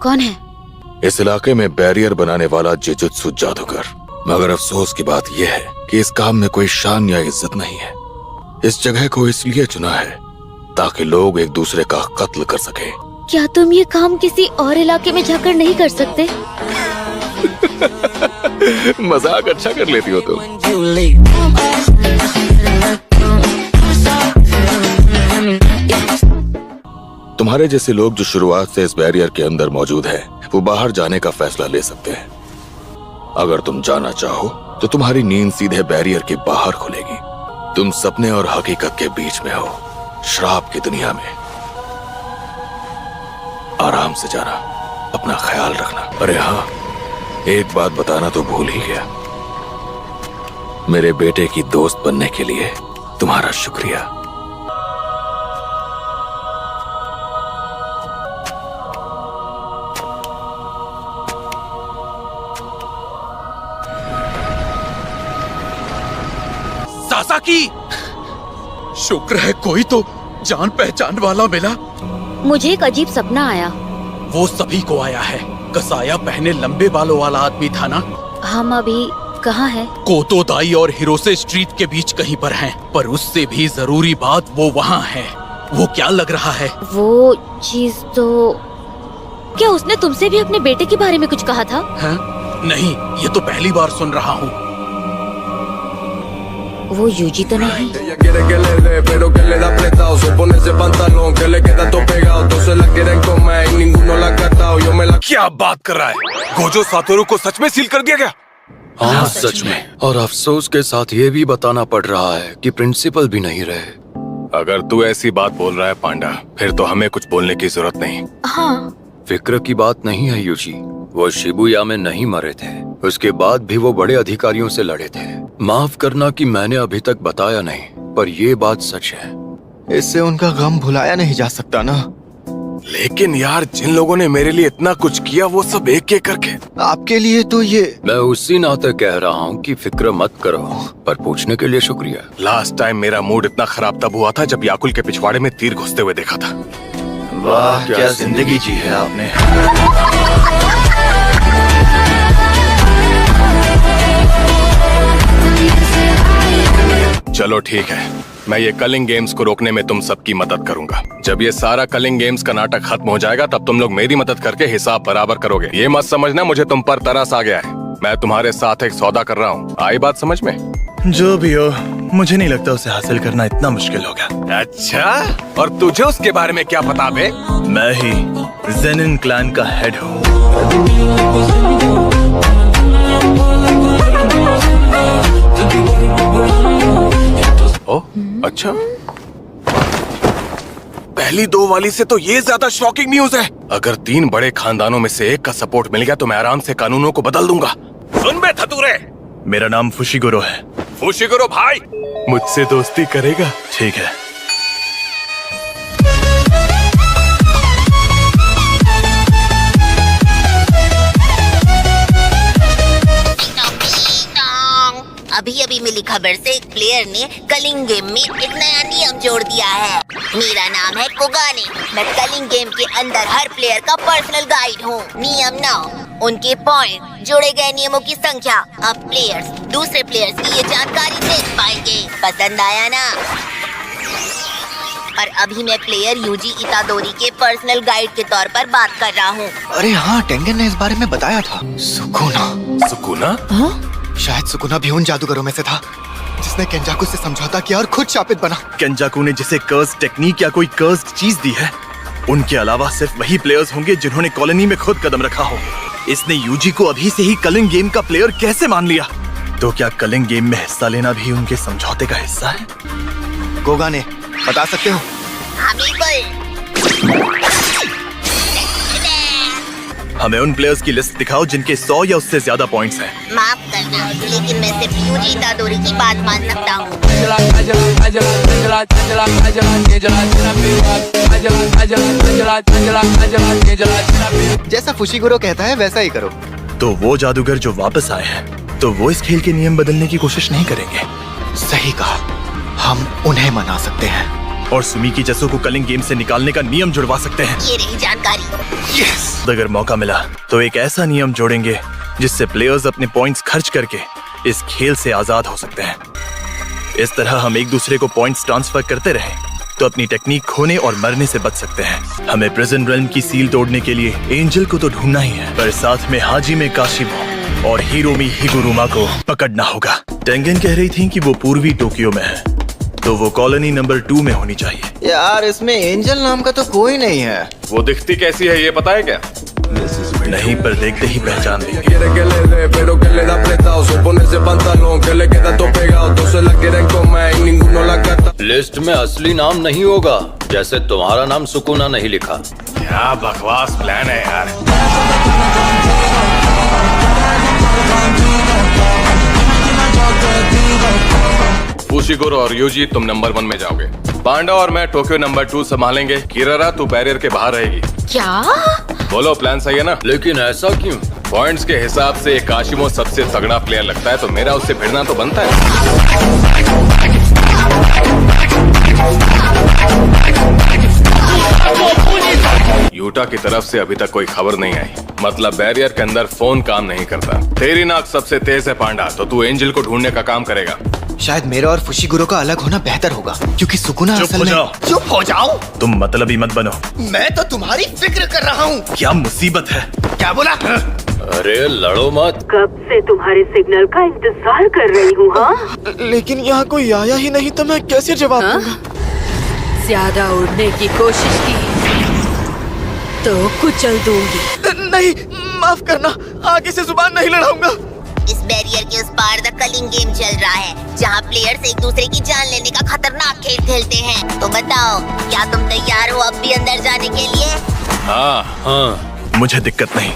कौन है? इस इलाके में बैरियर बनाने वाला जुजुत्सु जादूगर। मगर अफसोस की बात यह है कि इस काम में कोई शान या इज्जत नहीं है। इस जगह को इसलिए चुना है ताकि लोग एक दूसरे का कत्ल कर सके। क्या तुम ये काम किसी और इलाके में जाकर नहीं कर सकते? मजाक अच्छा कर लेती हो तुम। तुम्हारे जैसे लोग जो शुरुआत से इस बैरियर के अंदर मौजूद हैं, वो बाहर जाने का फैसला ले सकते हैं। अगर तुम जाना चाहो तो तुम्हारी नींद सीधे बैरियर के बाहर खुलेगी। तुम सपने और हकीकत के बीच में हो, श्राप की दुनिया में। आराम से जाना, अपना ख्याल रखना। अरे हाँ, एक बात बताना तो भूल ही गया। मेरे बेटे की दोस्त बनने के लिए तुम्हारा शुक्रिया। सासाकी, शुक्र है कोई तो जान पहचान वाला मिला। मुझे एक अजीब सपना आया। वो सभी को आया है। कसाया पहने लंबे बालों वाला आदमी था ना? हम अभी कहाँ हैं? कोतोदाई और हिरोसे स्ट्रीट के बीच कहीं पर हैं। पर उससे भी जरूरी बात, वो वहाँ है। वो क्या लग रहा है? वो चीज तो... क्या उसने तुमसे भी अपने बेटे के बारे में कुछ कहा था? है? नहीं, ये तो पहली बार सुन रहा हूँ। वो यूजी तो नहीं? क्या बात कर रहा है? गोजो सातोरू को सच में सील कर दिया गया? हाँ सच में। और अफसोस के साथ ये भी बताना पड़ रहा है कि प्रिंसिपल भी नहीं रहे। अगर तू ऐसी बात बोल रहा है पांडा, फिर तो हमें कुछ बोलने की जरूरत नहीं। हाँ। फिक्र की बात नहीं है यूजी, वो शिबुया में नहीं मरे थे। उसके बाद भी वो बड़े अधिकारियों से लड़े थे। माफ करना कि मैंने अभी तक बताया नहीं, पर ये बात सच है। इससे उनका गम भुलाया नहीं जा सकता ना। लेकिन यार, जिन लोगों ने मेरे लिए इतना कुछ किया, वो सब एक एक करके। आपके लिए तो ये... मैं उसी नाते कह रहा हूँ कि फिक्र मत करो, पर पूछने के लिए शुक्रिया। लास्ट टाइम मेरा मूड इतना खराब तब हुआ था जब याकुल के पिछवाड़े में तीर घुसते हुए देखा था। वाह, क्या जिंदगी जी है आपने। चलो ठीक है, मैं ये कलिंग गेम्स को रोकने में तुम सबकी मदद करूंगा। जब ये सारा कलिंग गेम्स का नाटक खत्म हो जाएगा, तब तुम लोग मेरी मदद करके हिसाब बराबर करोगे। ये मत समझना मुझे तुम पर तरस आ गया है। मैं तुम्हारे साथ एक सौदा कर रहा हूँ। आई बात समझ में? जो भी हो, मुझे नहीं लगता उसे हासिल करना इतना मुश्किल होगा। अच्छा, और तुझे उसके बारे में क्या पता बे? मैं ही जेनिन क्लैन का हेड हूँ। ओ, अच्छा। पहली दो वाली से तो ये ज्यादा शॉकिंग न्यूज है। अगर 3 बड़े खानदानों में से एक का सपोर्ट मिल गया तो मैं आराम से कानूनों को बदल दूंगा। सुन बे थतुरे, मेरा नाम फुशिगुरो है। फुशिगुरो भाई, मुझसे दोस्ती करेगा? ठीक है। अभी अभी मिली खबर से एक प्लेयर ने कलिंग गेम में एक नया नियम जोड़ दिया है। मेरा नाम है कोगाने। मैं कलिंग गेम के अंदर हर प्लेयर का पर्सनल गाइड हूँ। नियम 9, उनके पॉइंट, जोड़े गए नियमों की संख्या। अब प्लेयर्स दूसरे प्लेयर्स की ये जानकारी देख पाएंगे। पसंद आया ना? और अभी मैं प्लेयर यूजी इतादोरी के पर्सनल गाइड के तौर पर बात कर रहा हूँ। अरे हाँ, टेंगन ने इस बारे में बताया था। सुकुना। सुकुना? शायद सुकुना भी उन जादूगरों में से था जिसने केंजाकू से समझौता किया और खुद शापित बना। केंजाकू ने जिसे कर्स टेक्निक या कोई कर्स चीज दी है, उनके अलावा सिर्फ वही प्लेयर्स होंगे जिन्होंने कॉलोनी में खुद कदम रखा हो। इसने यूजी को अभी से ही कलिंग गेम का प्लेयर कैसे मान लिया? तो क्या कलिंग गेम में हिस्सा लेना भी उनके समझौते का हिस्सा है? कोगाने, बता सकते हो? हाँ बिल्कुल। हमें उन प्लेयर्स की लिस्ट दिखाओ जिनके 100 या उससे ज्यादा पॉइंट्स हैं। माफ करना, लेकिन मैं सिर्फ यूजी इतादोरी की बात मान सकता हूँ। जैसा फुशिगुरो कहता है वैसा ही करो। तो वो जादूगर जो वापस आए हैं, तो वो इस खेल के नियम बदलने की कोशिश नहीं करेंगे? सही कहा, हम उन्हें मना सकते हैं। और सुमिकी जसो को कलिंग गेम से निकालने का नियम जुड़वा सकते हैं। ये रही जानकारी। अगर मौका मिला तो एक ऐसा नियम जोड़ेंगे जिससे प्लेयर्स अपने पॉइंट्स खर्च करके इस खेल से आजाद हो सकते हैं। इस तरह हम एक दूसरे को पॉइंट्स ट्रांसफर करते रहें तो अपनी टेक्निक खोने और मरने से बच सकते हैं। हमें प्रिजन रेल्म की सील तोड़ने के लिए एंजल को तो ढूंढना ही है, पर साथ में हाजिमे काशिमो और हिरोमी हिगुरुमा को पकड़ना होगा। टेंगन कह रही थी कि वो पूर्वी टोक्यो में है, तो वो कॉलोनी नंबर 2 में होनी चाहिए। यार इसमें एंजल नाम का तो कोई नहीं है। वो दिखती कैसी है ये पता है क्या? नहीं, पर देखते ही पहचान लेंगे। Quiere que le dé, pero que le da apretado. Se pone ese pantalón que le queda todo pegado. Todos se la quieren comer y ninguno la cata. List में असली नाम नहीं होगा, जैसे तुम्हारा नाम सुकुना नहीं लिखा। क्या बकवास प्लान है यार। फुशिगुरो और यूजी तुम नंबर 1 में जाओगे। पांडा और मैं टोक्यो नंबर 2 संभालेंगे। किरारा तू बैरियर के बाहर रहेगी। क्या? बोलो प्लान सही है ना? लेकिन ऐसा क्यों? पॉइंट्स के हिसाब से काशिमो सबसे तगड़ा प्लेयर लगता है, तो मेरा उससे भिड़ना तो बनता है। यूटा की तरफ से अभी तक कोई खबर नहीं आई, मतलब बैरियर के अंदर फोन काम नहीं करता। तेरी नाक सबसे तेज है पांडा, तो तू एंजल को ढूंढने का काम करेगा। शायद मेरा और फुशिगुरो का अलग होना बेहतर होगा, क्योंकि सुकुना चुप असल हो में। जाओ। चुप हो जाओ। तुम मतलबी मत बनो। मैं तो तुम्हारी फिक्र कर रहा हूँ। क्या मुसीबत है? क्या बोला? अरे लड़ो मत। कब से तुम्हारे सिग्नल का इंतजार कर रही हूँ। हाँ, लेकिन यहाँ कोई आया ही नहीं तो मैं कैसे जवाब दूंगा? ज्यादा उड़ने की कोशिश की तो कुचल दूंगी। नहीं, माफ करना, आगे से जुबान नहीं लड़ाऊंगा। इस बैरियर के उस पार द कलिंग गेम चल रहा है, जहाँ प्लेयर्स एक दूसरे की जान लेने का खतरनाक खेल खेलते हैं। तो बताओ, क्या तुम तैयार हो अब भी अंदर जाने के लिए? हाँ, मुझे दिक्कत नहीं।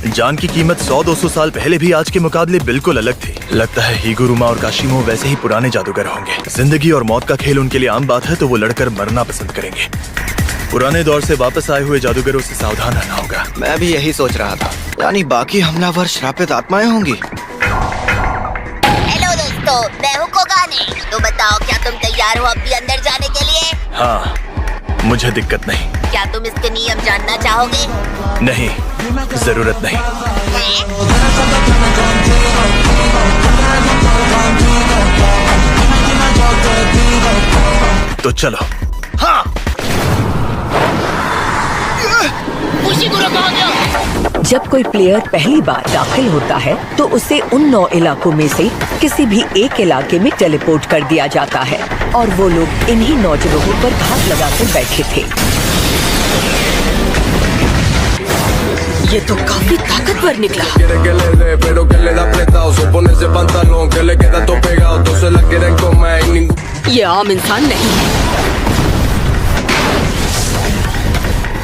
जान की कीमत 100-200 साल पहले भी आज के मुकाबले बिल्कुल अलग थी। लगता है हिगुरुमा और काशिमो वैसे ही पुराने जादूगर होंगे। जिंदगी और मौत का खेल उनके लिए आम बात है, तो वो लड़कर मरना पसंद करेंगे। पुराने दौर से वापस आए हुए जादूगरों से सावधान रहना होगा। मैं भी यही सोच रहा था। यानी बाकी हमलावर श्रापित आत्माएं होंगी। हेलो दोस्तों, मैं हूँ कोगाने। तो बताओ, क्या तुम तैयार हो अब भी अंदर जाने के लिए? हाँ, मुझे दिक्कत नहीं। क्या तुम इसके नियम जानना चाहोगे? नहीं, जरूरत नहीं। हैं? तो चलो। हाँ। जब कोई प्लेयर पहली बार दाखिल होता है तो उसे उन 9 इलाकों में से किसी भी एक इलाके में टेलीपोर्ट कर दिया जाता है, और वो लोग इन्हीं 9 जगहों पर घात लगाकर बैठे थे। ये तो काफी ताकतवर निकला। Quiere que le dé, pero que le da apretado. Se pone ese pantalón que le queda todo pegado. Todos se la quieren comer y ninguno. ये आम इंसान नहीं है।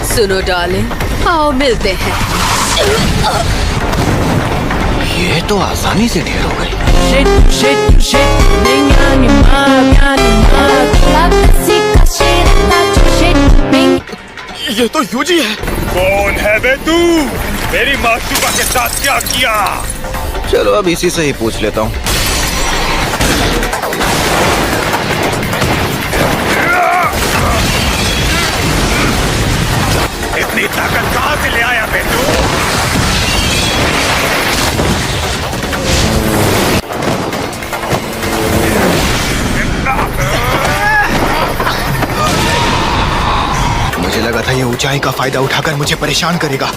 सुनो डार्लिंग, आओ मिलते हैं। ये तो आसानी से ढेर हो गई। ये तो यूजी है। कौन है बे तू? मेरी मासूमा के साथ क्या किया? चलो अब इसी से ही पूछ लेता हूँ। इतनी ताकत कहाँ से ले आया बे तू? मुझे लगा था ये ऊंचाई का फायदा उठाकर मुझे परेशान करेगा,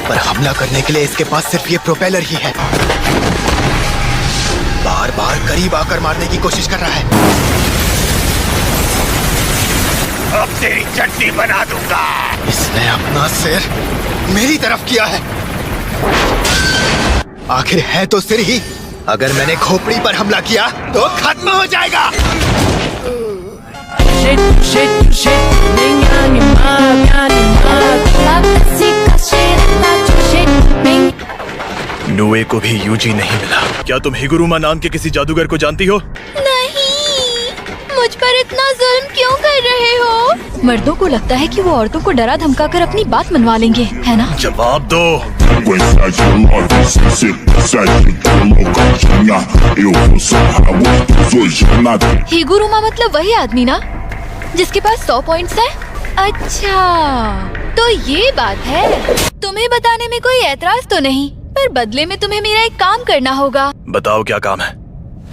पर हमला करने के लिए इसके पास सिर्फ ये प्रोपेलर ही है। बार बार करीब आकर मारने की कोशिश कर रहा है। अब तेरी चटनी बना दूंगा। इसने अपना सिर मेरी तरफ किया है। आखिर है तो सिर ही। अगर मैंने खोपड़ी पर हमला किया तो खत्म हो जाएगा। नुए को भी यूजी नहीं मिला। क्या तुम हिगुरुमा नाम के किसी जादूगर को जानती हो? नहीं, मुझ पर इतना जुल्म क्यों कर रहे हो? मर्दों को लगता है कि वो औरतों को डरा धमका कर अपनी बात मनवा लेंगे, है ना? जवाब दो। हिगुरुमा मतलब वही आदमी ना जिसके पास 100 पॉइंट्स है? अच्छा, तो ये बात है। तुम्हें बताने में कोई ऐतराज तो नहीं, पर बदले में तुम्हें मेरा एक काम करना होगा। बताओ क्या काम है?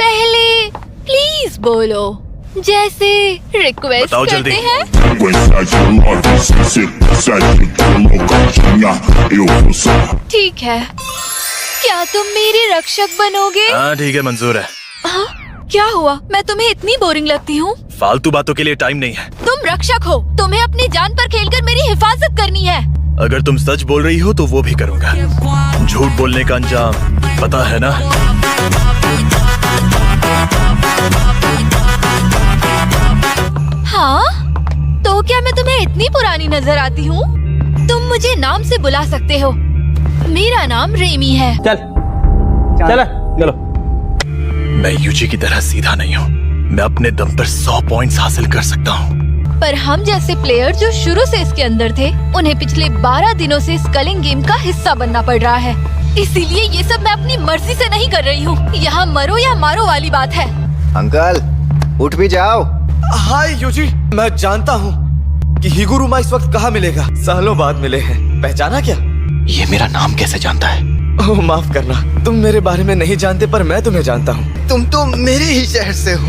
पहले प्लीज बोलो, जैसे रिक्वेस्ट बताओ करते जल्दी। हैं। ठीक है, क्या तुम मेरे रक्षक बनोगे? हाँ ठीक है, मंजूर है। हाँ? क्या हुआ? मैं तुम्हें इतनी बोरिंग लगती हूँ? फालतू बातों के लिए टाइम नहीं है। तुम रक्षक हो, तुम्हें अपनी जान पर खेलकर मेरी हिफाजत करनी है। अगर तुम सच बोल रही हो तो वो भी करूँगा। झूठ बोलने का अंजाम पता है ना? हाँ? तो क्या मैं तुम्हें इतनी पुरानी नजर आती हूँ? तुम मुझे नाम से बुला सकते हो। मेरा नाम रेमी है। चलो। मैं यूजी की तरह सीधा नहीं हूँ। मैं अपने दम पर 100 पॉइंट्स हासिल कर सकता हूँ। पर हम जैसे प्लेयर जो शुरू से इसके अंदर थे, उन्हें पिछले 12 दिनों से इस कलिंग गेम का हिस्सा बनना पड़ रहा है। इसीलिए ये सब मैं अपनी मर्जी से नहीं कर रही हूँ। यहाँ मरो या मारो वाली बात है। अंकल, उठ भी जाओ। हाय यूजी, मैं जानता हूँ कि हिगुरुमा इस वक्त कहाँ मिलेगा। सालों बाद मिले हैं। पहचाना क्या? ये मेरा नाम कैसे जानता है? ओह माफ करना, तुम मेरे बारे में नहीं जानते पर मैं तुम्हें जानता हूँ। तुम तो मेरे ही शहर से हो।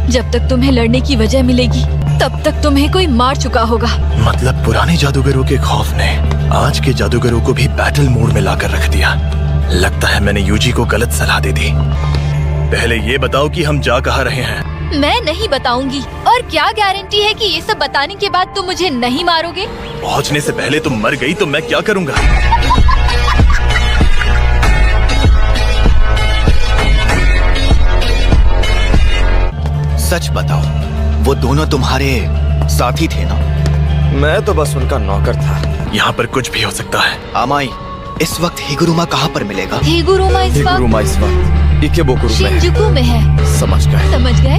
जब तक तुम्हें लड़ने की वजह मिलेगी, तब तक तुम्हें कोई मार चुका होगा। मतलब पुराने जादूगरों के खौफ ने आज के जादूगरों को भी बैटल मोड में लाकर रख दिया। लगता है मैंने यूजी को गलत सलाह दे दी। पहले ये बताओ कि हम जा कहाँ रहे हैं? मैं नहीं बताऊंगी। और क्या गारंटी है कि ये सब बताने के बाद तुम मुझे नहीं मारोगे? पहुँचने से पहले तुम मर गई तो मैं क्या करूँगा? सच बताओ, वो दोनों तुम्हारे साथी थे ना? मैं तो बस उनका नौकर था। यहाँ पर कुछ भी हो सकता है। आमाई, इस वक्त हिगुरुमा कहाँ पर मिलेगा? हिगुरुमा इस वक्त इकेबोकुरु में है। शिनजुकू में है। समझ गए। समझ गए?